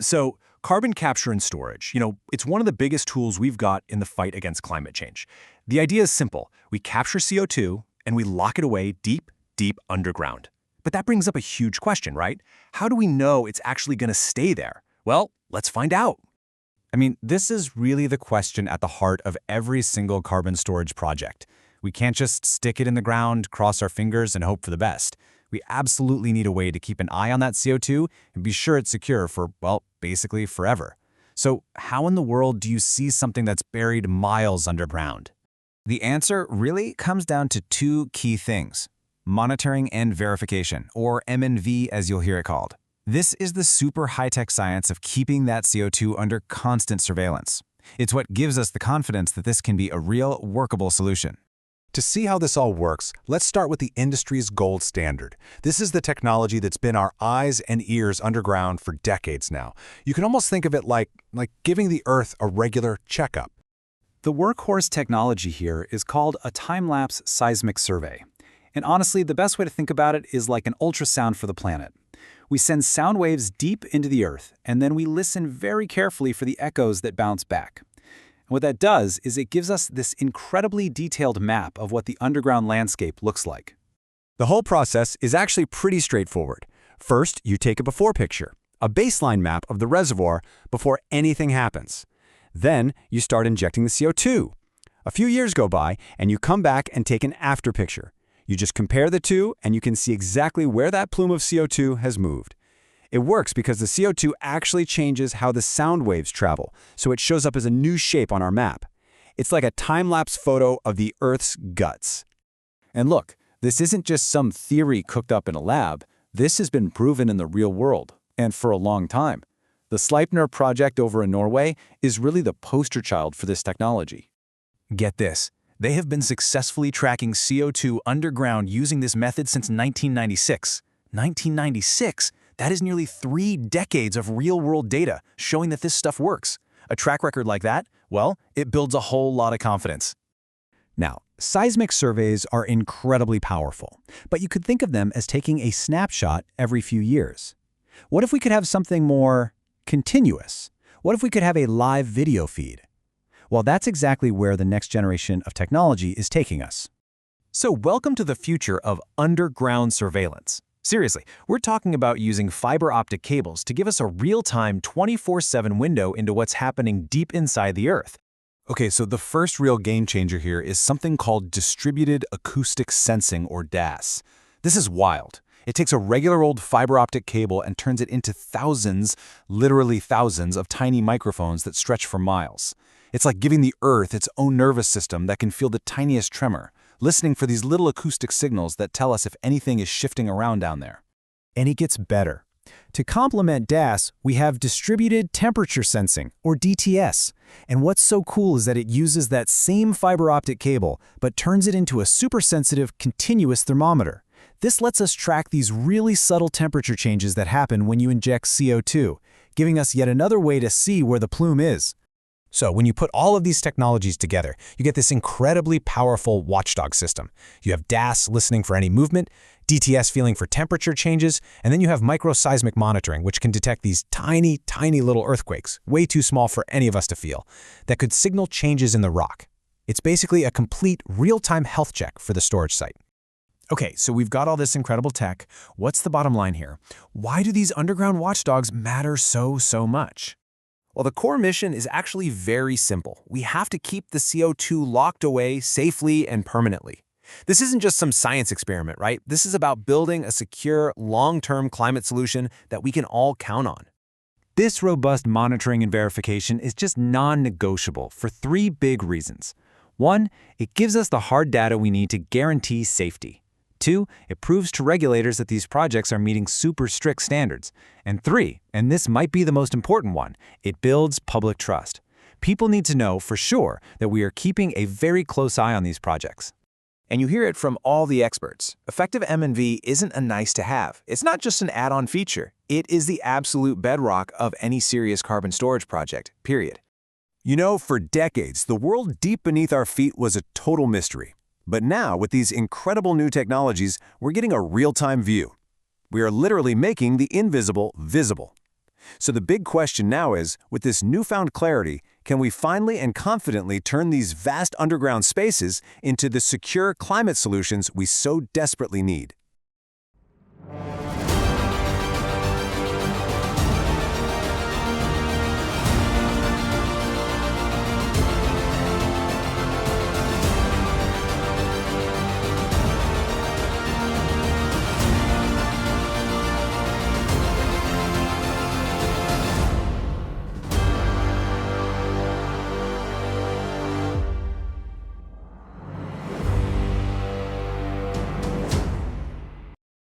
So, carbon capture and storage, it's one of the biggest tools we've got in the fight against climate change. The idea is simple. We capture CO2 and we lock it away deep, deep underground. But that brings up a huge question, right? How do we know it's actually going to stay there? Well, let's find out. I mean, this is really the question at the heart of every single carbon storage project. We can't just stick it in the ground, cross our fingers, and hope for the best. We absolutely need a way to keep an eye on that CO2 and be sure it's secure for, well, basically forever. So how in the world do you see something that's buried miles underground? The answer really comes down to two key things: monitoring and verification, or M&V as you'll hear it called. This is the super high-tech science of keeping that CO2 under constant surveillance. It's what gives us the confidence that this can be a real, workable solution. To see how this all works, let's start with the industry's gold standard. This is the technology that's been our eyes and ears underground for decades now. You can almost think of it like giving the Earth a regular checkup. The workhorse technology here is called a time-lapse seismic survey. And honestly, the best way to think about it is like an ultrasound for the planet. We send sound waves deep into the Earth, and then we listen very carefully for the echoes that bounce back. And what that does is it gives us this incredibly detailed map of what the underground landscape looks like. The whole process is actually pretty straightforward. First, you take a before picture, a baseline map of the reservoir before anything happens. Then, you start injecting the CO2. A few years go by, and you come back and take an after picture. You just compare the two, and you can see exactly where that plume of CO2 has moved. It works because the CO2 actually changes how the sound waves travel, so it shows up as a new shape on our map. It's like a time-lapse photo of the Earth's guts. And look, this isn't just some theory cooked up in a lab. This has been proven in the real world, and for a long time. The Sleipner Project over in Norway is really the poster child for this technology. Get this. They have been successfully tracking CO2 underground using this method since 1996. 1996? That is nearly 3 decades of real-world data showing that this stuff works. A track record like that, well, it builds a whole lot of confidence. Now, seismic surveys are incredibly powerful, but you could think of them as taking a snapshot every few years. What if we could have something more continuous? What if we could have a live video feed? Well, that's exactly where the next generation of technology is taking us. So welcome to the future of underground surveillance. Seriously, we're talking about using fiber optic cables to give us a real-time 24/7 window into what's happening deep inside the Earth. Okay, so the first real game changer here is something called distributed acoustic sensing, or DAS. This is wild. It takes a regular old fiber optic cable and turns it into thousands, literally thousands, of tiny microphones that stretch for miles. It's like giving the Earth its own nervous system that can feel the tiniest tremor, listening for these little acoustic signals that tell us if anything is shifting around down there. And it gets better. To complement DAS, we have distributed temperature sensing, or DTS. And what's so cool is that it uses that same fiber optic cable, but turns it into a super-sensitive, continuous thermometer. This lets us track these really subtle temperature changes that happen when you inject CO2, giving us yet another way to see where the plume is. So when you put all of these technologies together, you get this incredibly powerful watchdog system. You have DAS listening for any movement, DTS feeling for temperature changes, and then you have microseismic monitoring, which can detect these tiny, tiny little earthquakes, way too small for any of us to feel, that could signal changes in the rock. It's basically a complete real-time health check for the storage site. Okay, so we've got all this incredible tech. What's the bottom line here? Why do these underground watchdogs matter so much? Well, the core mission is actually very simple. We have to keep the CO2 locked away safely and permanently. This isn't just some science experiment, right? This is about building a secure, long-term climate solution that we can all count on. This robust monitoring and verification is just non-negotiable for 3 big reasons. 1, it gives us the hard data we need to guarantee safety. 2, it proves to regulators that these projects are meeting super strict standards. And 3, and this might be the most important one, it builds public trust. People need to know for sure that we are keeping a very close eye on these projects. And you hear it from all the experts. Effective M&V isn't a nice-to-have. It's not just an add-on feature. It is the absolute bedrock of any serious carbon storage project, period. You know, for decades, the world deep beneath our feet was a total mystery. But now, with these incredible new technologies, we're getting a real-time view. We are literally making the invisible visible. So the big question now is, with this newfound clarity, can we finally and confidently turn these vast underground spaces into the secure climate solutions we so desperately need?